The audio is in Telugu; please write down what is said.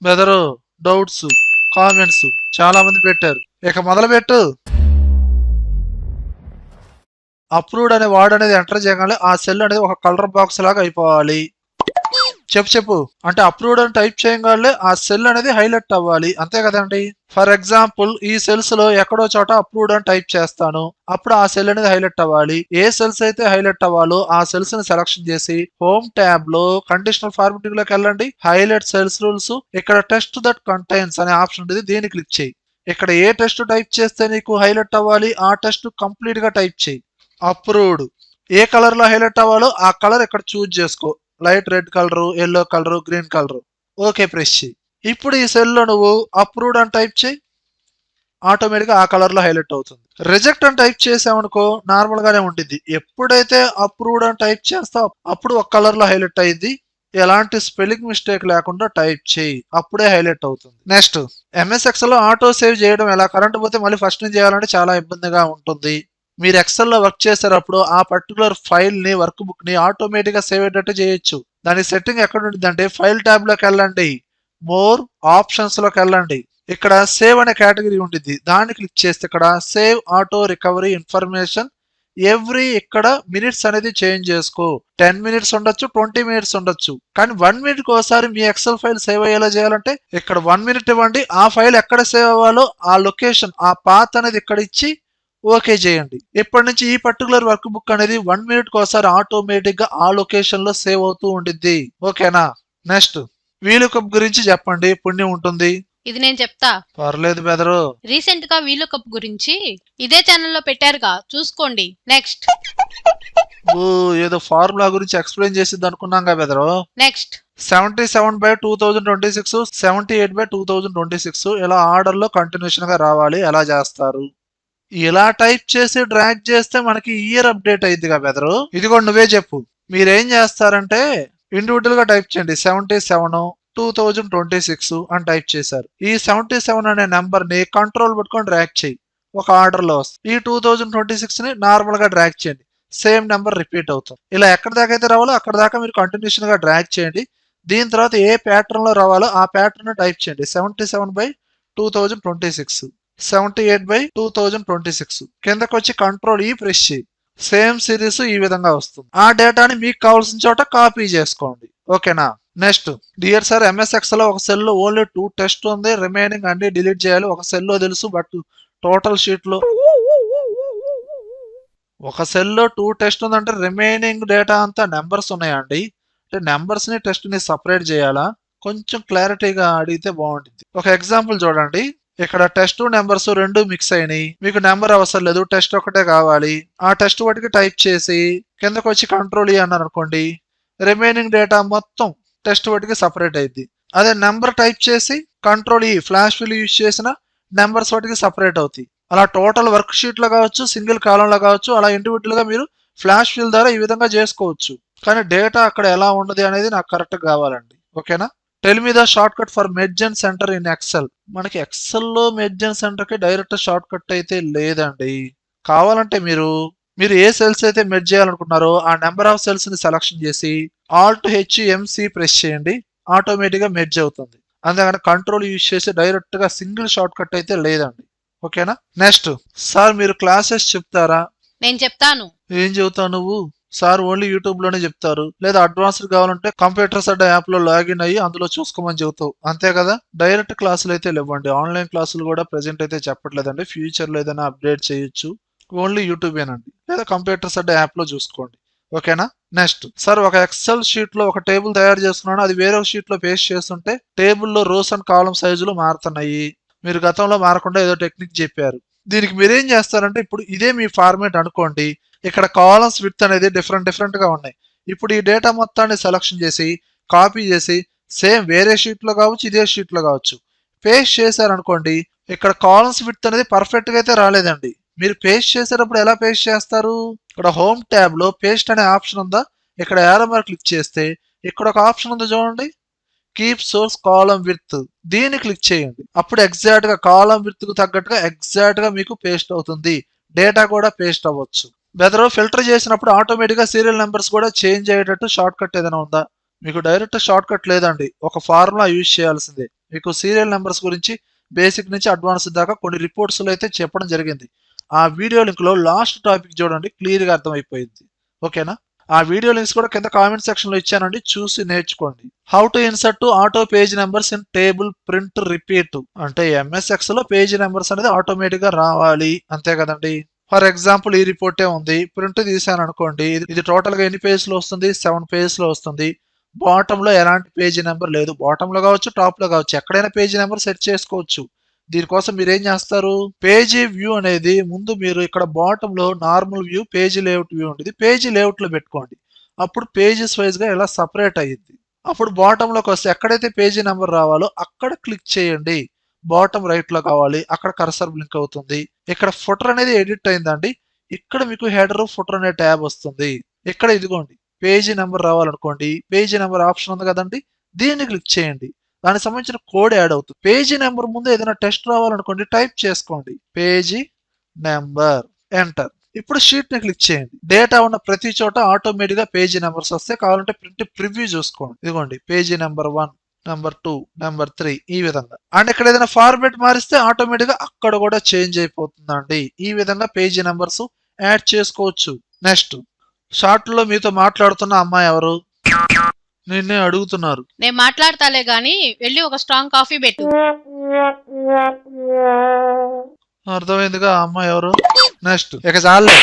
బెదరు డౌట్స్ కామెంట్స్ చాలా మంది పెట్టారు. ఇక మొదలు పెట్టు. అప్రూవ్డ్ అనే వర్డ్ అనేది ఎంటర్ చేయగానే ఆ సెల్ అనేది ఒక కలర్ బాక్స్ లాగా అయిపోవాలి. చెప్పు. అంటే అప్రూవ్డ్ అని టైప్ చేయగానే ఆ సెల్ అనేది హైలైట్ అవ్వాలి, అంతే కదండి. ఫర్ ఎగ్జాంపుల్ ఈ సెల్స్ లో ఎక్కడో చోట అప్రూవ్డ్ అని టైప్ చేస్తాను, అప్పుడు ఆ సెల్ అనేది హైలైట్ అవ్వాలి. ఏ సెల్స్ అయితే హైలైట్ అవ్వాలో ఆ సెల్స్ ని సెలక్షన్ చేసి హోమ్ ట్యాబ్ లో కండిషనల్ ఫార్మాటింగ్ లోకి వెళ్ళండి. హైలైట్ సెల్స్ రూల్స్, ఇక్కడ టెస్ట్ దట్ కంటైన్స్ అనే ఆప్షన్ ఉంది, దీన్ని క్లిక్ చేయి. ఇక్కడ ఏ టెస్ట్ టైప్ చేస్తే నీకు హైలైట్ అవ్వాలి ఆ టెస్ట్ కంప్లీట్ గా టైప్ చేయి. అప్రూవ్డ్ ఏ కలర్ లో హైలైట్ అవ్వాలో ఆ కలర్ ఇక్కడ చూజ్ చేసుకో. Light red colour, yellow colour, green colour. Okay press చేయి. ఇప్పుడు ఈ సెల్ లో నువ్వు అప్రూవ్డ్ అని టైప్ చేయి, ఆటోమేటిక్ గా ఆ కలర్ లో హైలైట్ అవుతుంది. రిజెక్ట్ అని టైప్ చేసామనుకో నార్మల్ గానే ఉంటుంది. ఎప్పుడైతే అప్రూవ్డ్ అని టైప్ చేస్తావు అప్పుడు ఒక కలర్ లో హైలైట్ అయ్యింది. ఎలాంటి స్పెల్లింగ్ మిస్టేక్ లేకుండా టైప్ చేయి, అప్పుడే హైలైట్ అవుతుంది. నెక్స్ట్ ఎంఎస్ ఎక్సెల్ లో ఆటో సేవ్ చేయడం ఎలా. కరెంట్ పోతే మళ్ళీ ఫస్ట్ నుంచి చేయాలంటే చాలా ఇబ్బందిగా ఉంటుంది. మీరు ఎక్సెల్ లో వర్క్ చేసేటప్పుడు ఆ పర్టికులర్ ఫైల్ ని వర్క్ బుక్ ని ఆటోమేటిక్ గా సేవ్ అయ్యేటట్టు చేయొచ్చు. దాని సెట్టింగ్ ఎక్కడ ఉంటుంది అంటే ఫైల్ ట్యాబ్ లోకి వెళ్ళండి, మోర్ ఆప్షన్స్ లోకి వెళ్ళండి. ఇక్కడ సేవ్ అనే కేటగిరీ ఉంటుంది, దాన్ని క్లిక్ చేస్తే ఇక్కడ save auto recovery information every ఇక్కడ మినిట్స్ అనేది చేంజ్ చేసుకో. 10 మినిట్స్ ఉండొచ్చు, 20 మినిట్స్ ఉండొచ్చు, కానీ 1 మినిట్ ఒకసారి మీ ఎక్సెల్ ఫైల్ సేవ్ అయ్యేలా చేయాలంటే ఇక్కడ 1 మినిట్ ఇవ్వండి. ఆ ఫైల్ ఎక్కడ సేవ్ అవ్వాలో ఆ లొకేషన్ ఆ పాత్ అనేది ఇక్కడ ఇచ్చి ఓకే చేయండి. ఇప్పటి నుంచి ఈ పర్టికులర్ వర్క్ బుక్ అనేది 1 మినిట్ ఒకసారి ఆటోమేటిక్ గా ఆ లొకేషన్ లో సేవ్ అవుతూ ఉండిద్ది. ఓకేనా. నెక్స్ట్ వీలుకప్ గురించి చెప్పండి, పుణ్యం ఉంటుంది. ఇది నేను చెప్తా. పర్లేదు బెదరు. రీసెంట్ గా వీలుకప్ గురించి ఇదే ఛానల్లో పెట్టారుగా, చూసుకోండి. నెక్స్ట్ ఏదో ఫార్ములా గురించి ఎక్స్ప్లెయిన్ చేసిద్ది అనుకున్నాం కదా బెదరు. నెక్స్ట్ 77/2026, 78/2026 ఇలా ఆర్డర్ లో కంటిన్యూషన్ గా రావాలి. ఎలా చేస్తారు? ఇలా టైప్ చేసి డ్రాగ్ చేస్తే మనకి ఇయర్ అప్డేట్ అయింది కదా బెదరు. ఇది కూడా నువ్వే చెప్పు. మీరేం చేస్తారంటే ఇండివిజువల్ గా టైప్ చేయండి. 77/2026 అని టైప్ చేశారు. ఈ 77 అనే నెంబర్ ని కంట్రోల్ పట్టుకొని డ్రాగ్ చేయి, ఒక ఆర్డర్ లో వస్తుంది. ఈ 2026 ని నార్మల్ గా డ్రాగ్ చేయండి, సేమ్ నెంబర్ రిపీట్ అవుతుంది. ఇలా ఎక్కడ దాకా అయితే రావాలో అక్కడ దాకా మీరు కంటిన్యూషన్ గా డ్రాగ్ చేయండి. దీని తర్వాత ఏ ప్యాటర్న్ లో రావాలో ఆ ప్యాటర్న్ టైప్ చేయండి. 77/2026, 78/2026 కిందకి వచ్చి కంట్రోల్ ఈ ప్రెస్ చేయి. సేమ్ సిరీస్ ఈ విధంగా వస్తుంది. ఆ డేటాని మీకు కావాల్సిన చోట కాపీ చేసుకోండి. ఓకేనా. Next dear sir, MS Excel లో ఒక సెల్ లో ఓన్లీ 2 టెస్ట్ ఉంది, రిమైనింగ్ అన్ని డిలీట్ చేయాలి. ఒక సెల్ లో తెలుసు, బట్ టోటల్ షీట్ లో ఒక సెల్ లో 2 టెస్ట్ ఉందంటే రిమైనింగ్ డేటా అంతా నెంబర్స్ ఉన్నాయండి. అంటే నెంబర్స్ ని టెస్ట్ ని సపరేట్ చేయాలా? కొంచెం క్లారిటీగా అడిగితే బాగుంటుంది. ఒక ఎగ్జాంపుల్ చూడండి. ఇక్కడ టెస్ట్ నెంబర్స్ రెండు మిక్స్ అయినాయి. మీకు నెంబర్ అవసరం లేదు, టెస్ట్ ఒకటే కావాలి. ఆ టెస్ట్ ఒకటికి టైప్ చేసి కిందకు వచ్చి కంట్రోల్ ఈ అన్నారు అనుకోండి, రిమైనింగ్ డేటా మొత్తం టెస్ట్ ఒకటికి సపరేట్ అయింది. అదే నెంబర్ టైప్ చేసి కంట్రోల్ ఈ ఫ్లాష్ ఫిల్ యూజ్ చేసిన నెంబర్స్ ఒకటికి సపరేట్ అవుతాయి. అలా టోటల్ వర్క్ షీట్ లో కావచ్చు, సింగిల్ కాలం లో కావచ్చు, అలా ఇండివిజువల్ గా మీరు ఫ్లాష్ ఫిల్ ద్వారా ఈ విధంగా చేసుకోవచ్చు. కానీ డేటా అక్కడ ఎలా ఉన్నది అనేది నాకు కరెక్ట్ కావాలండి. ఓకేనా. Tell me the shortcut for merge and centre in Excel. మనకి ఎక్సెల్ లో మెర్జ్ అండ్ సెంటర్ కి డైరెక్ట్ షార్ట్ కట్ అయితే లేదండి. కావాలంటే మీరు ఏ సెల్స్ అయితే మెర్జ్ చేయాలనుకున్నారో ఆ నెంబర్ ఆఫ్ సెల్స్ ని సెలక్షన్ చేసి ఆల్ట్ HMC ప్రెస్ చేయండి, ఆటోమేటిక్ గా మెర్జ్ అవుతుంది. అంతేగాని కంట్రోల్ యూజ్ చేసి డైరెక్ట్ గా సింగిల్ షార్ట్ కట్ అయితే లేదండి. ఓకేనా. నెక్స్ట్ సార్, మీరు క్లాసెస్ చెప్తారా? నేను చెప్తాను. ఏం చెబుతావు నువ్వు? సార్ ఓన్లీ యూట్యూబ్ లోనే చెప్తారు, లేదా అడ్వాన్స్డ్ కావాలంటే కంప్యూటర్స్ అడ్డా యాప్ లో లాగిన్ అయ్యి అందులో చూసుకోమని చెబుతావు, అంతే కదా. డైరెక్ట్ క్లాసులు అయితే లేవండి. ఆన్లైన్ క్లాసులు కూడా ప్రెసెంట్ అయితే చెప్పట్లేదండి. ఫ్యూచర్ లో ఏదైనా అప్డేట్ చేయొచ్చు. ఓన్లీ యూట్యూబేనండి, లేదా కంప్యూటర్స్ అడ్డా యాప్ లో చూసుకోండి. ఓకేనా. నెక్స్ట్ సార్, ఒక ఎక్సెల్ షీట్ లో ఒక టేబుల్ తయారు చేస్తున్నాను, అది వేరే షీట్ లో పేస్ట్ చేస్తుంటే టేబుల్ లో రోస్ అండ్ కాలమ్ సైజులు మారుతున్నాయి. మీరు గతంలో మారకుండా ఏదో టెక్నిక్ చెప్పారు. దీనికి మీరేం చేస్తారంటే ఇప్పుడు ఇదే మీ ఫార్మేట్ అనుకోండి. ఇక్కడ కాలమ్స్ విడ్త్ అనేది డిఫరెంట్ గా ఉన్నాయి. ఇప్పుడు ఈ డేటా మొత్తాన్ని సెలక్షన్ చేసి కాపీ చేసి సేమ్ వేరే షీట్ లో కావచ్చు, ఇదే షీట్ లో కావచ్చు, పేస్ట్ చేశారనుకోండి. ఇక్కడ కాలమ్స్ విడ్త్ అనేది పర్ఫెక్ట్ గా అయితే రాలేదండి. మీరు పేస్ట్ చేసేటప్పుడు ఎలా పేస్ట్ చేస్తారు? ఇక్కడ హోమ్ ట్యాబ్ లో పేస్ట్ అనే ఆప్షన్ ఉందా, ఇక్కడ యారో మార్క్ క్లిక్ చేస్తే ఇక్కడ ఒక ఆప్షన్ ఉంది చూడండి, కీప్ సోర్స్ కాలమ్ విడ్త్. దీన్ని క్లిక్ చేయండి. అప్పుడు ఎగ్జాక్ట్ గా కాలమ్ విడ్త్ కు తగ్గట్టుగా ఎగ్జాక్ట్ గా మీకు పేస్ట్ అవుతుంది. డేటా కూడా పేస్ట్ అవ్వచ్చు. బెదరు ఫిల్టర్ చేసినప్పుడు ఆటోమేటిక్ గా సీరియల్ నెంబర్స్ కూడా చేంజ్ అయ్యేటట్టు షార్ట్ కట్ ఏదైనా ఉందా? మీకు డైరెక్ట్ షార్ట్ కట్ లేదండి, ఒక ఫార్ములా యూజ్ చేయాల్సిందే. మీకు సీరియల్ నెంబర్స్ గురించి బేసిక్ నుంచి అడ్వాన్స్ దాకా కొన్ని రిపోర్ట్స్ లో అయితే చెప్పడం జరిగింది. ఆ వీడియో లింక్ లో లాస్ట్ టాపిక్ చూడండి, క్లియర్ గా అర్థమైపోయింది. ఓకేనా? ఆ వీడియో లింక్స్ కూడా కింద కామెంట్ సెక్షన్ లో ఇచ్చానండి, చూసి నేర్చుకోండి. How to insert to auto page numbers in table print repeat అంటే ఎంఎస్ఎక్స్ లో పేజ్ నెంబర్స్ అనేది ఆటోమేటిక్ గా రావాలి, అంతే కదండి. ఫర్ ఎగ్జాంపుల్ ఈ రిపోర్టే ఉంది, ప్రింట్ తీసాను అనుకోండి, ఇది టోటల్ గా ఎన్ని పేజ్ లో వస్తుంది, 7 పేజ్ లో వస్తుంది. బాటమ్ లో ఎలాంటి పేజీ నెంబర్ లేదు, బాటమ్ లో కావచ్చు టాప్ లో కావచ్చు, ఎక్కడైనా పేజీ నెంబర్ సెట్ చేసుకోవచ్చు. దీనికోసం మీరు ఏం చేస్తారు, పేజీ వ్యూ అనేది ముందు మీరు ఇక్కడ బాటమ్ లో normal view, page layout view ఉంటుంది, పేజీ లేఅవుట్ లో పెట్టుకోండి. అప్పుడు పేజెస్ వైజ్ గా ఇలా సపరేట్ అయ్యింది. అప్పుడు బాటమ్ లోకి వస్తే ఎక్కడైతే పేజీ నెంబర్ రావాలో అక్కడ క్లిక్ చేయండి. బాటమ్ రైట్ లో కావాలి, అక్కడ కర్సర్ బ్లింక్ అవుతుంది. ఇక్కడ ఫుటర్ అనేది ఎడిట్ అయిందండి, ఇక్కడ మీకు హెడర్ ఫుటర్ అనే ట్యాబ్ వస్తుంది. ఇక్కడ ఇదిగోండి పేజీ నెంబర్ రావాలనుకోండి, పేజీ నెంబర్ ఆప్షన్ ఉంది కదండి, దీన్ని క్లిక్ చేయండి. దానికి సంబంధించిన కోడ్ యాడ్ అవుతుంది. పేజీ నెంబర్ ముందు ఏదైనా టెస్ట్ రావాలనుకోండి, టైప్ చేసుకోండి పేజీ నెంబర్, ఎంటర్. ఇప్పుడు షీట్ ని క్లిక్ చేయండి. డేటా ఉన్న ప్రతి చోట ఆటోమేటిక్ గా పేజీ నెంబర్స్ వస్తే, కావాలంటే ప్రింట్ ప్రివ్యూ చూసుకోండి. ఇదిగోండి పేజీ నెంబర్ 1, నెంబర్ 2, నెంబర్ 3, ఈ విధంగా. అండ్ ఇక్కడ ఏదైనా ఫార్మాట్ మారిస్తే ఆటోమేటిక్ గా అక్కడ కూడా చేంజ్ అయిపోతుందండి. ఈ విధంగా పేజీ నెంబర్స్ యాడ్ చేసుకోవచ్చు. నెక్స్ట్, షార్ట్ లో మీతో మాట్లాడుతున్న అమ్మాయి ఎవరు? నిన్నే అడుగుతున్నారు. నేను మాట్లాడతాలే గాని వెళ్ళి ఒక స్ట్రాంగ్ కాఫీ పెట్టు. అర్థమైందిగా ఆ అమ్మాయి ఎవరు. నెక్స్ట్, ఇక చాలే.